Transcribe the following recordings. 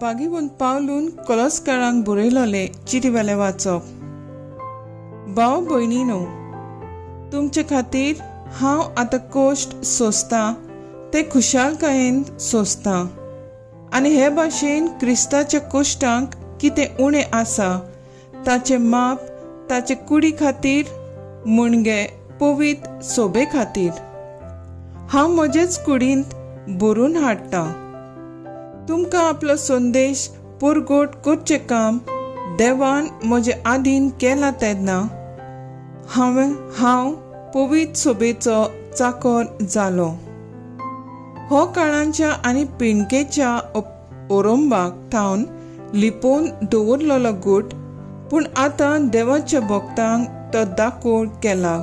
बागीवून पावलून कॉलोसकारांक बरयलोले चिटीवेले वाचप। भाव भयणीनो, तुमचे खातीर हांव आतां कश्ट सोंसतां ते खुशालकायेन सोंसतां, आनी हे भाशेन क्रिस्ताच्या कश्टांक कितें उणें आसा ताचें माप ताचे कुडी खातीर मुणगे पवित्र सोबे खातीर हांव म्हजेच कुडींत भरून हाडटां। तुमकां आपलो संदेश पुरगोट करचें काम देवान म्हजे आदीन केलां तेन्ना हांव पवित्र सोबेचो चाकर जालो। हो काळांच्या आनी पिणकेच्या ओरंबाक थावन लिपोवन दवरलेलो गूट, पूण आतां देवाच्या भक्तांक तो दाखोवन केला।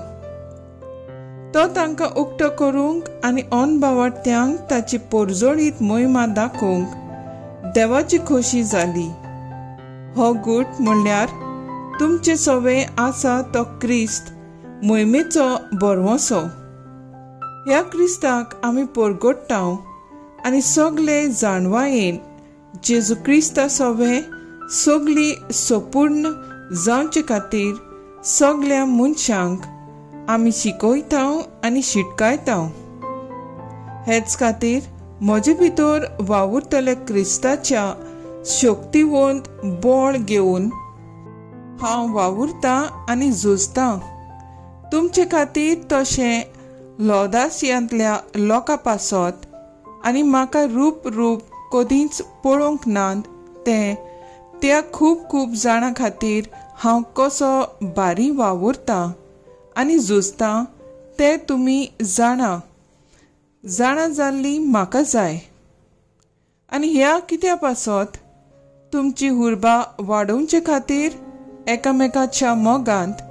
तो तांकां उक्तो करूंक आनी अनभावार्थ्यांक ताची पोरजोळीत महिमा दाखोवंक देवाची खोशी जाली। हो गूट म्हणल्यार तुमचे सोवे आसा तो क्रिस्त मोहिमेचो बरवंसो। ह्या क्रिस्ताक आमी परगट्टांव आनी सगळे जाणवायेन जेजू क्रिस्ता सोवे सगळी संपूर्ण जावचे खातीर सगळ्या मनशांक आमी शिकयतांव आनी शिटकायतांव। हेच खातीर म्हजे भितर वावुरतले क्रिस्ताच्या शक्तिवंत बळ घेवन हांव वावुरतां आनी झुजतां तुमचे खातीर तशें लौदासियांतल्या लोकां पासत, आनी म्हाका रूप कधीच पळोवंक नात तें त्या खूब जाणां खातीर हांव कसो बारी वावुरतां आनी झुजतां तें तुमी जाणा जाल्ली म्हाका जाय। आनी ह्या कित्या पासत तुमची उर्बा वाडोवचे खातीर एकामेकाच्या मोगांत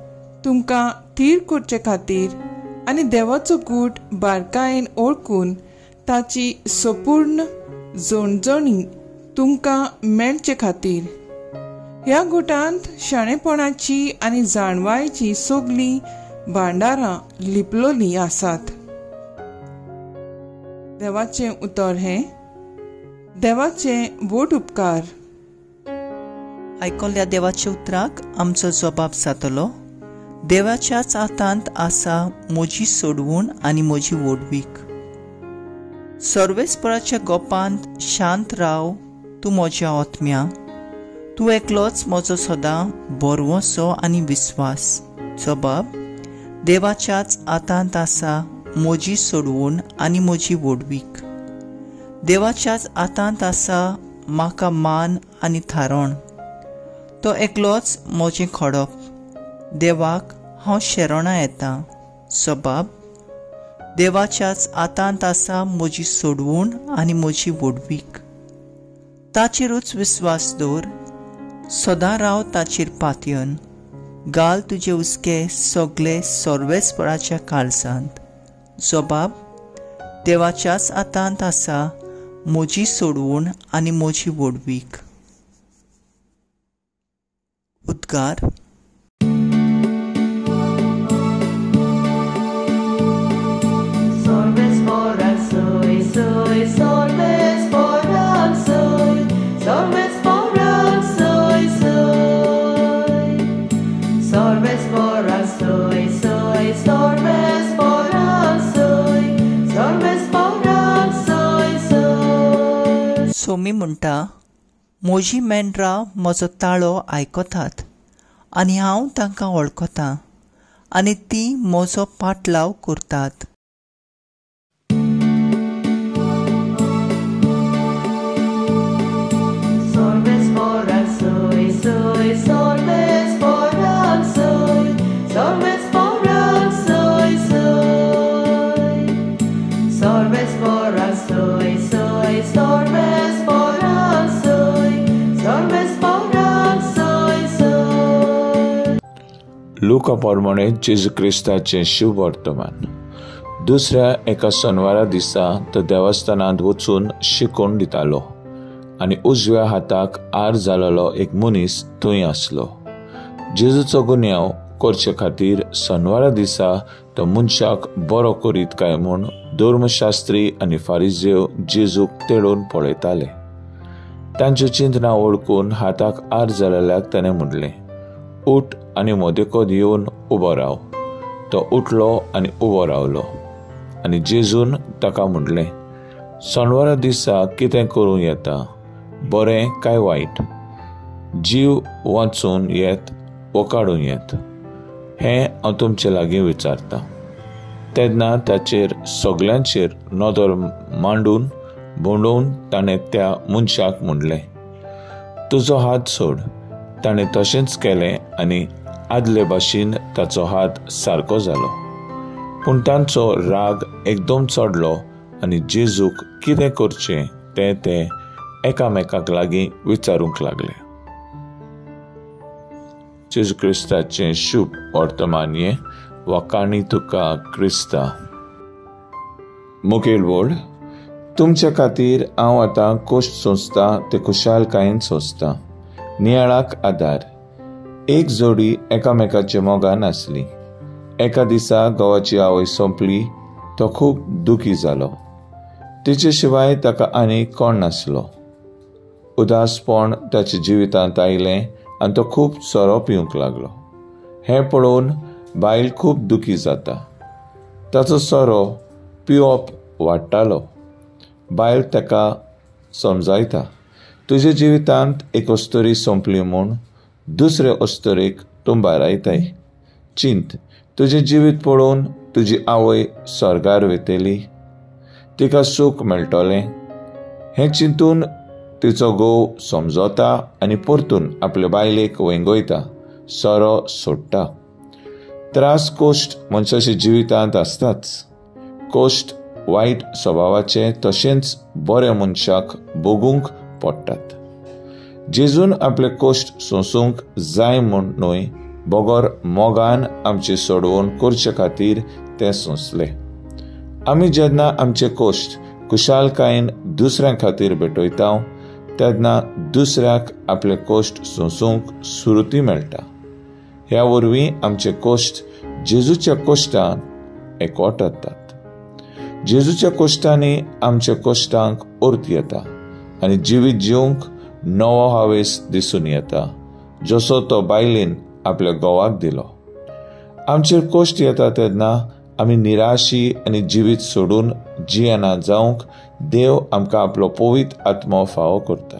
तुमकां थीर करचे खातीर आनी देवाचो गूट बारकायेन ओळखून ताची संपूर्ण जणजणी तुमकां मेळचे खातीर। ह्या गुटांत शाणेपणाची आनी जाणवायेची सगळीं भांडारां लिपलोलीं आसात। देवाचें उतर हें, देवाचे वोट उपकार। आयकल्ल्या देवाच्या उतराक आमचो जबाब जातलो, देवाच्याच हातांत आसा म्हजी सोडवूण आनी म्हजी वडवीक। सर्वेस्पराच्या गोपांत शांत राव तूं म्हज्या आत्म्या, तूं एकलोच म्हजो सदां बरवंसो आनी विस्वास। जबाब, देवाच्याच हातांत आसा म्हजी सोडवूण आनी म्हजी वडवीक। देवाच्याच हातांत आसा म्हाका मान आनी थारण, तो एकलोच म्हजें खडप। देवाक हांव शेरोणा येतां। जबाब, देवाच्याच हातांत आसा म्हजी सोडवूण आनी म्हजी वडवीक। ताचेरूच विस्वास दवर, सदां राव ताचेर पातयन, घाल तुजे उस्के सगळे सर्वेस्पराच्या काळजांत। जबाब, देवाच्याच हातांत आसा म्हजी सोडवूण आनी म्हजी वडवीक। उद्गार। सोमी म्हणटा, म्हजी मेंढरां म्हजो ताळो आयकतात आनी हांव तांकां वळखतां आनी तीं म्हजो पाटलाव करतात। लुका प्रमाणे जेजू क्रिस्ताचें शुभ वर्तमान। दुसऱ्या एका शनवारा दिसा तो देवस्थानांत वचून शिकोवन दितालो आनी उजव्या हाताक आर जालोलो एक मनीस थंय आसलो। जेजूचो गुन्यांव करचे खातीर शनवारा दिसा तो मनशाक बरो करीत काय म्हूण धर्मशास्त्री आनी फारिजेव जेजूक तेडोवन पळयताले। तांची चिंतना ओळखून हाताक आर जालेल्याक ताणें म्हणलें, उठ आनी मोदेकोद येवन उबो राव. तो उठलो आनी उबो रावलो. आनी जेजून ताका म्हणलें, सोनवारा दिसा कितें करूं येता, बरें काय वायट, जीव वाचून येत वो काडून येत, हें हांव तुमचे लागीं विचारतां. तेन्ना ताचेर सगल्यांचेर नदर मांडून भोंडोवन ताणें त्या मनशाक म्हणलें, तुजो हात सोड. ताणें तशेंच केलें आनी आदले भाशेन ताचो हात सारको जालो. पूण तांचो राग एकदम चडलो आनी जेजूक कितें करचें ते एकामेकाक लागीं विचारूंक लागले. जेजू क्रिस्ताचें शुभ वर्तमान्ये वा काणी तुका क्रिस्ता. मुखेल वड, तुमच्या खातीर हांव आतां कोश्ट सोंसता ते खुशालकायेन सोंसता. नियाळाक आदार. एक जोडी एकामेकाच्या मोगान आसली. एका दिसा घोवाची आवय सोंपली. तो खूब दुखी जालो. तिचे शिवाय ताका आनी कोण नासलो. उदासपण ताच्या जिवितांत आयलें आनी तो खूब सोरो पिवंक लागलो. हें पळोवन बायल खूब दुखी जाता. ताचो सोरो पिवप वाडटालो. बायल ताका समजायता, तुज्या जिवितांत एक अस्तोरी सोंपली म्हूण दुसरे अस्तोरेक तूं बारायताय. चिंत, तुजें जिवीत पळोवन तुजी आवय स्वर्गार वेतेली. तिका सूख मेळटलें. हें चिंतून तिचो घोव समजता आनी परतून आपल्या बायलेक वेंगयता, सोरो सोडटा. त्रास कोश्ट मनशाच्या जिवितांत आसताच. कोश्ट वायट स्वभावाचे तशेंच बऱ्या मनशाक भोगूंक पडटात. जेजून आपले कोश्ट सोंसूंक जाय म्हूण न्हय, बोगोर मोगान आमचे सोडवून करचे खातीर ते सोंसले. आमी जेन्ना आमचे कोश्ट खुशालकायेन दुसऱ्यां खातीर भेटयता तेन्ना दुसऱ्याक आपले कोश्ट सोंसूंक सुरती मेळटा. ह्या वरवीं आमचे कोश्ट जेजूच्या कोश्टान एकवटातात. जेजूच्या कोश्टांनी आमच्या कोश्टांक अर्थ येता आनी जिवीत जिवंक नवो हावेस दिसून येता, जसो तो बायलेन आपल्या घोवाक दिलो. आमचेर कोश्ट येता तेन्ना आमी निराशी आनी जिवीत सोडून जियेना जावंक देव आमकां आपलो पवित्र आत्मो फावो करता.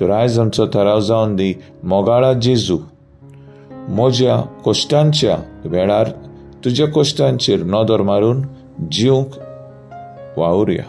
तर आयज आमचो थाराव जावन दी, मोगाळा जेजू, म्हज्या कोश्टांच्या वेळार तुज्या कोश्टांचेर नदर मारून जिवंक वावुरया.